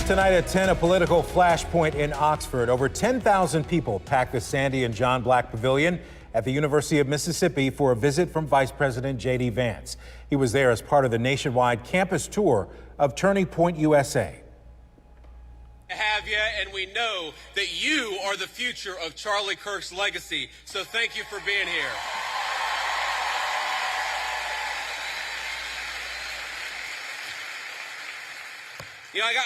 Tonight at 10, a political flashpoint in Oxford. Over 10,000 people packed the Sandy and John Black Pavilion at the University of Mississippi for a visit from Vice President J.D. Vance. He was there as part of the nationwide campus tour of Turning Point USA. Have you, and we know that you are the future of Charlie Kirk's legacy. So thank you for being here. You know, I got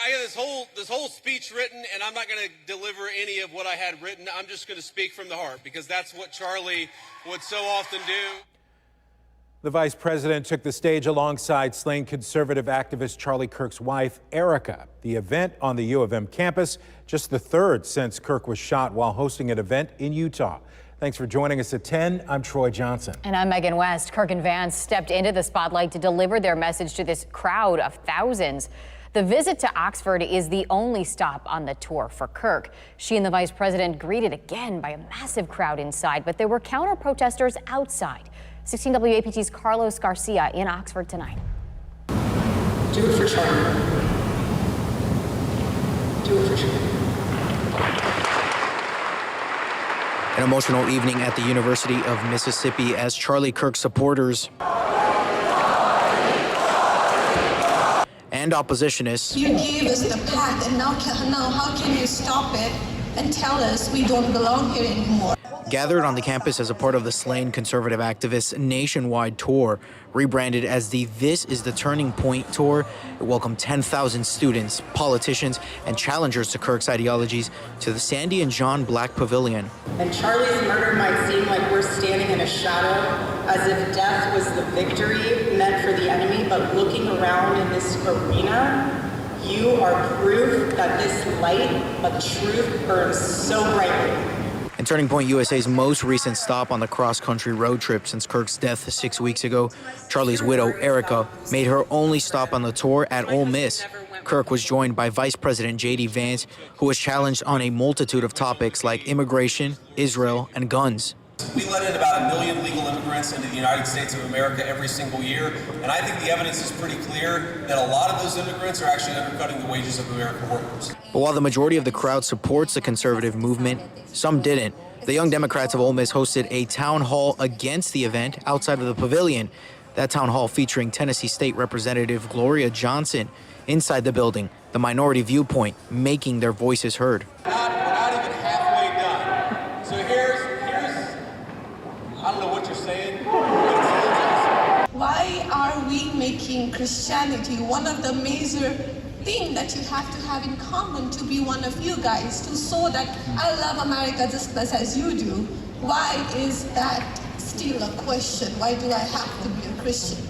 this whole speech written, and I'm not going to deliver any of what I had written. I'm just going to speak from the heart, because that's what Charlie would so often do. The vice president took the stage alongside slain conservative activist Charlie Kirk's wife, Erica. The event on the U of M campus, just the third since Kirk was shot while hosting an event in Utah. Thanks for joining us at 10. I'm Troy Johnson. And I'm Megan West. Kirk and Vance stepped into the spotlight to deliver their message to this crowd of thousands. The visit to Oxford is the only stop on the tour for Kirk. She and the vice president greeted again by a massive crowd inside, but there were counter-protesters outside. 16 WAPT's Carlos Garcia in Oxford tonight. Do it for Charlie. Do it for Charlie. An emotional evening at the University of Mississippi as Charlie Kirk supporters and oppositionists. You gave us the path, and now how can you stop it and tell us we don't belong here anymore? Gathered on the campus as a part of the slain conservative activists' nationwide tour, rebranded as the This is the Turning Point tour. It welcomed 10,000 students, politicians, and challengers to Kirk's ideologies to the Sandy and John Black Pavilion. And Charlie's murder might seem like we're standing in a shadow, as if death was the victory meant for the enemy, but looking around in this arena, you are proof that this light of truth burns so brightly. And Turning Point USA's most recent stop on the cross-country road trip since Kirk's death 6 weeks ago, Charlie's widow, Erica, made her only stop on the tour at Ole Miss. Kirk was joined by Vice President J.D. Vance, who was challenged on a multitude of topics like immigration, Israel, and guns. We let in about 1 million legal immigrants into the United States of America every single year, and I think the evidence is pretty clear that a lot of those immigrants are actually undercutting the wages of American workers. But while the majority of the crowd supports the conservative movement, some didn't. The Young Democrats of Ole Miss hosted a town hall against the event outside of the pavilion. That town hall featuring Tennessee State Representative Gloria Johnson. Inside the building, the minority viewpoint making their voices heard. We're not even halfway done. So here's I don't know what you're saying. Why are we making Christianity one of the major things that you have to have in common to be one of you guys, to show that I love America just as you do? Why is that still a question? Why do I have to be a Christian?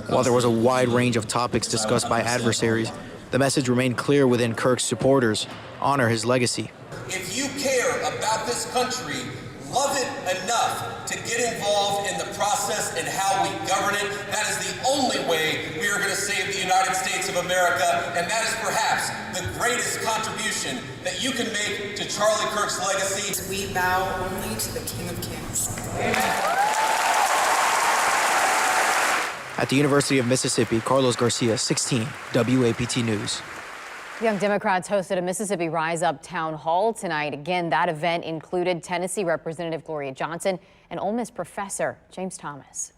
While there was a wide range of topics discussed by adversaries, the message remained clear within Kirk's supporters: honor his legacy. If you care about this country, love it enough to get involved in the process and how we govern it. That is the only way we are going to save the United States of America, and that is perhaps the greatest contribution that you can make to Charlie Kirk's legacy. We bow only to the King of Kings. At the University of Mississippi, Carlos Garcia, 16 WAPT News. Young Democrats hosted a Mississippi Rise Up town hall tonight. Again, that event included Tennessee Representative Gloria Johnson and Ole Miss professor James Thomas.